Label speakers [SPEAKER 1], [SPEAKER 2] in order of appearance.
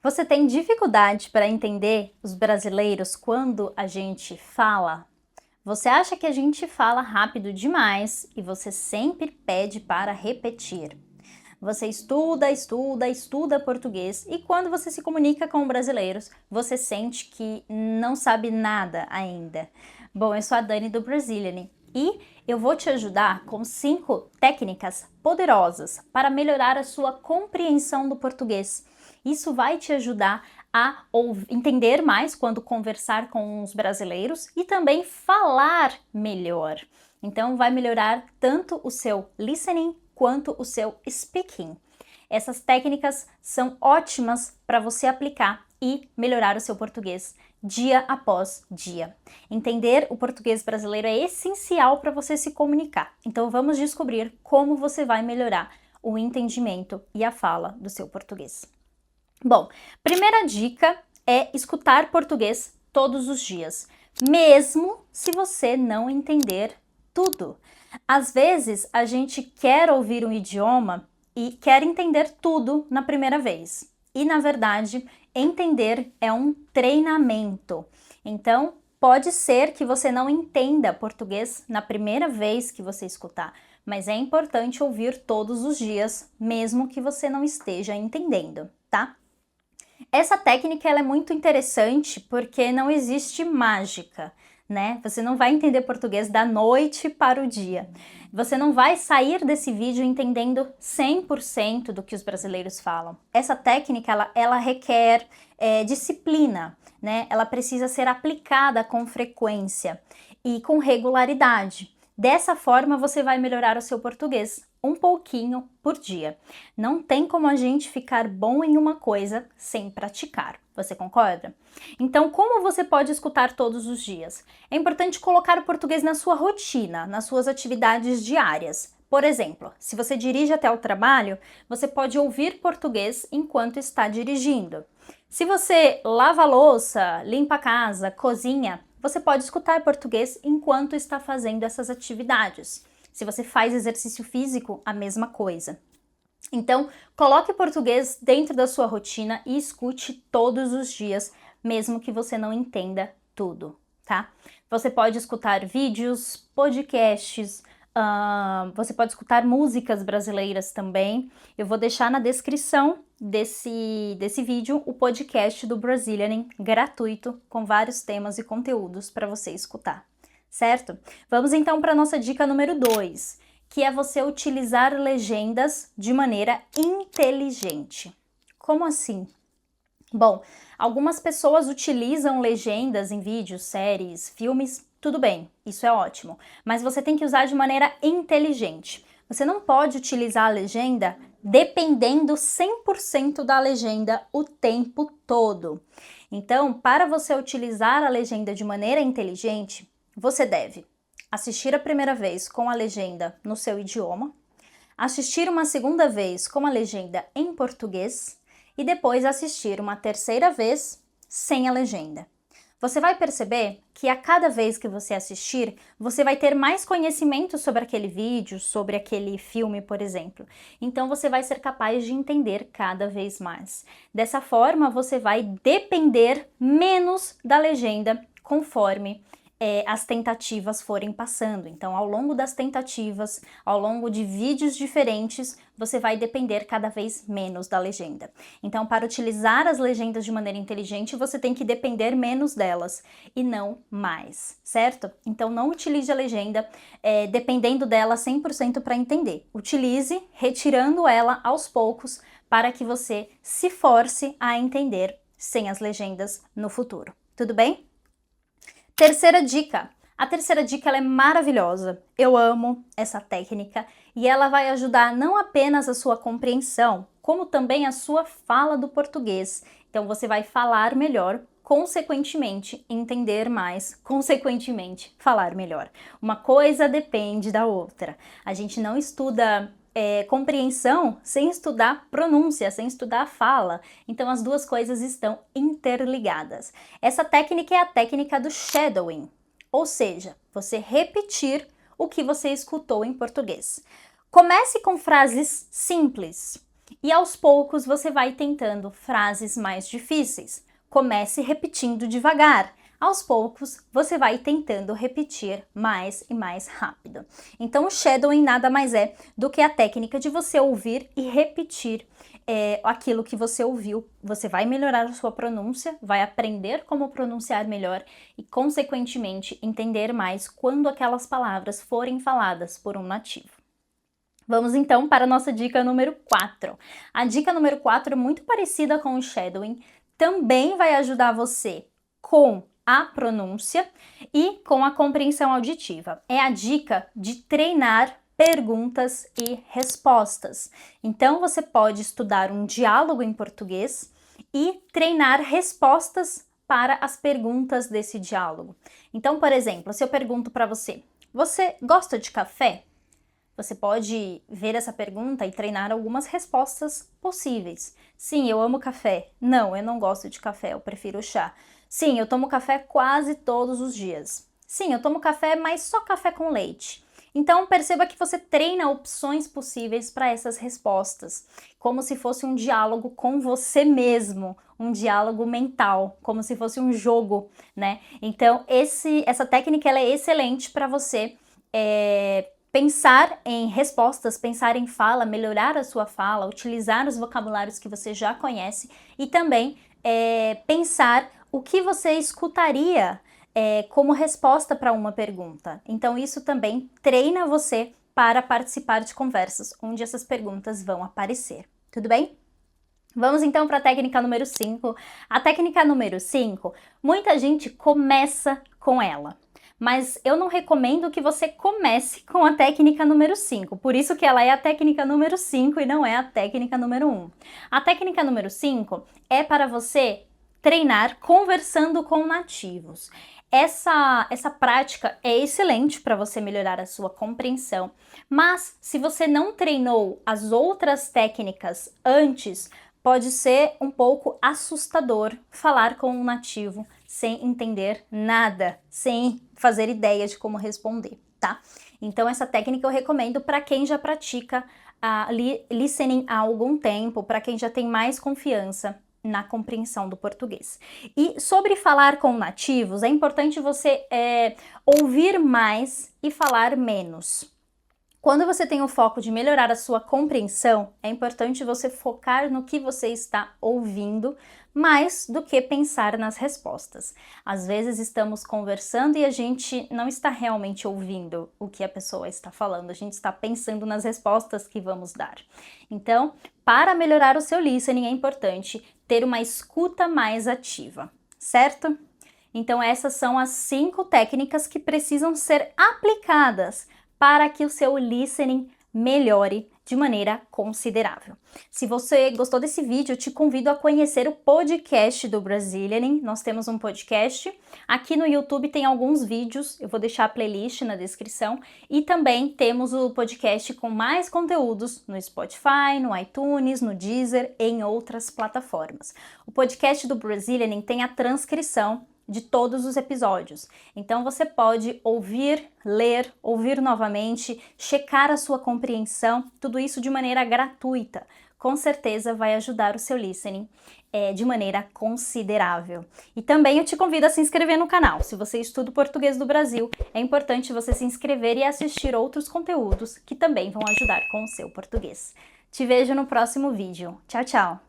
[SPEAKER 1] Você tem dificuldade para entender os brasileiros quando a gente fala? Você acha que a gente fala rápido demais e você sempre pede para repetir. Você estuda, estuda, estuda português e quando você se comunica com brasileiros, você sente que não sabe nada ainda. Bom, eu sou a Dani do Brazilian e eu vou te ajudar com 5 técnicas poderosas para melhorar a sua compreensão do português. Isso vai te ajudar a entender mais quando conversar com os brasileiros e também falar melhor. Então, vai melhorar tanto o seu listening quanto o seu speaking. Essas técnicas são ótimas para você aplicar e melhorar o seu português dia após dia. Entender o português brasileiro é essencial para você se comunicar. Então, vamos descobrir como você vai melhorar o entendimento e a fala do seu português. Bom, primeira dica é escutar português todos os dias, mesmo se você não entender tudo. Às vezes a gente quer ouvir um idioma e quer entender tudo na primeira vez. E na verdade, entender é um treinamento. Então, pode ser que você não entenda português na primeira vez que você escutar, mas é importante ouvir todos os dias, mesmo que você não esteja entendendo, tá? Essa técnica ela é muito interessante porque não existe mágica, né? Você não vai entender português da noite para o dia. Você não vai sair desse vídeo entendendo 100% do que os brasileiros falam. Essa técnica ela requer disciplina, né? Ela precisa ser aplicada com frequência e com regularidade. Dessa forma, você vai melhorar o seu português um pouquinho por dia. Não tem como a gente ficar bom em uma coisa sem praticar. Você concorda? Então, como você pode escutar todos os dias? É importante colocar o português na sua rotina, nas suas atividades diárias. Por exemplo, se você dirige até o trabalho, você pode ouvir português enquanto está dirigindo. Se você lava a louça, limpa a casa, cozinha, você pode escutar português enquanto está fazendo essas atividades. Se você faz exercício físico, a mesma coisa. Então, coloque português dentro da sua rotina e escute todos os dias, mesmo que você não entenda tudo, tá? Você pode escutar vídeos, podcasts, você pode escutar músicas brasileiras também. Eu vou deixar na descrição desse vídeo o podcast do Brazilian gratuito, com vários temas e conteúdos para você escutar, certo? Vamos então para a nossa dica número 2, que é você utilizar legendas de maneira inteligente. Como assim? Bom, algumas pessoas utilizam legendas em vídeos, séries, filmes, tudo bem, isso é ótimo, mas você tem que usar de maneira inteligente. Você não pode utilizar a legenda dependendo 100% da legenda o tempo todo. Então, para você utilizar a legenda de maneira inteligente, você deve assistir a primeira vez com a legenda no seu idioma, assistir uma segunda vez com a legenda em português e depois assistir uma terceira vez sem a legenda. Você vai perceber que a cada vez que você assistir, você vai ter mais conhecimento sobre aquele vídeo, sobre aquele filme, por exemplo. Então você vai ser capaz de entender cada vez mais. Dessa forma, você vai depender menos da legenda conforme as tentativas forem passando. Então, ao longo das tentativas, ao longo de vídeos diferentes, você vai depender cada vez menos da legenda. Então, para utilizar as legendas de maneira inteligente, você tem que depender menos delas e não mais, certo? Então, não utilize a legenda dependendo dela 100% para entender. Utilize retirando ela aos poucos para que você se force a entender sem as legendas no futuro. Tudo bem? Terceira dica. A terceira dica ela é maravilhosa. Eu amo essa técnica e ela vai ajudar não apenas a sua compreensão, como também a sua fala do português. Então você vai falar melhor, consequentemente entender mais, consequentemente falar melhor. Uma coisa depende da outra. A gente não estuda compreensão sem estudar pronúncia, sem estudar a fala. Então as duas coisas estão interligadas. Essa técnica é a técnica do shadowing, ou seja, você repetir o que você escutou em português. Comece com frases simples. E aos poucos você vai tentando frases mais difíceis. Comece repetindo devagar. Aos poucos, você vai tentando repetir mais e mais rápido. Então, o shadowing nada mais é do que a técnica de você ouvir e repetir aquilo que você ouviu. Você vai melhorar a sua pronúncia, vai aprender como pronunciar melhor e, consequentemente, entender mais quando aquelas palavras forem faladas por um nativo. Vamos então para a nossa dica número 4. A dica número 4 é muito parecida com o shadowing, também vai ajudar você com a pronúncia e com a compreensão auditiva. É a dica de treinar perguntas e respostas. Então, você pode estudar um diálogo em português e treinar respostas para as perguntas desse diálogo. Então, por exemplo, se eu pergunto para você, você gosta de café? Você pode ver essa pergunta e treinar algumas respostas possíveis. Sim, eu amo café. Não, eu não gosto de café, eu prefiro chá. Sim, eu tomo café quase todos os dias. Sim, eu tomo café, mas só café com leite. Então, perceba que você treina opções possíveis para essas respostas, como se fosse um diálogo com você mesmo, um diálogo mental, como se fosse um jogo, né? Então, essa técnica ela é excelente para você pensar em respostas, pensar em fala, melhorar a sua fala, utilizar os vocabulários que você já conhece e também pensar o que você escutaria como resposta para uma pergunta. Então, isso também treina você para participar de conversas onde essas perguntas vão aparecer. Tudo bem? Vamos então para a técnica número 5. A técnica número 5, muita gente começa com ela. Mas eu não recomendo que você comece com a técnica número 5, por isso que ela é a técnica número 5 e não é a técnica número 1. A técnica número 5 é para você treinar conversando com nativos. Essa prática é excelente para você melhorar a sua compreensão, mas se você não treinou as outras técnicas antes, pode ser um pouco assustador falar com um nativo sem entender nada, sem fazer ideia de como responder, tá? Então essa técnica eu recomendo para quem já pratica listening há algum tempo, para quem já tem mais confiança na compreensão do português. E sobre falar com nativos, é importante você ouvir mais e falar menos. Quando você tem o foco de melhorar a sua compreensão, é importante você focar no que você está ouvindo, mais do que pensar nas respostas. Às vezes estamos conversando e a gente não está realmente ouvindo o que a pessoa está falando, a gente está pensando nas respostas que vamos dar. Então, para melhorar o seu listening, é importante ter uma escuta mais ativa, certo? Então, essas são as 5 técnicas que precisam ser aplicadas para que o seu listening melhore de maneira considerável. Se você gostou desse vídeo, eu te convido a conhecer o podcast do Brazilianing. Nós temos um podcast. Aqui no YouTube tem alguns vídeos, eu vou deixar a playlist na descrição. E também temos o podcast com mais conteúdos no Spotify, no iTunes, no Deezer e em outras plataformas. O podcast do Brazilianing tem a transcrição de todos os episódios. Então você pode ouvir, ler, ouvir novamente, checar a sua compreensão, tudo isso de maneira gratuita. Com certeza vai ajudar o seu listening de maneira considerável. E também eu te convido a se inscrever no canal. Se você estuda o português do Brasil, é importante você se inscrever e assistir outros conteúdos que também vão ajudar com o seu português. Te vejo no próximo vídeo. Tchau, tchau!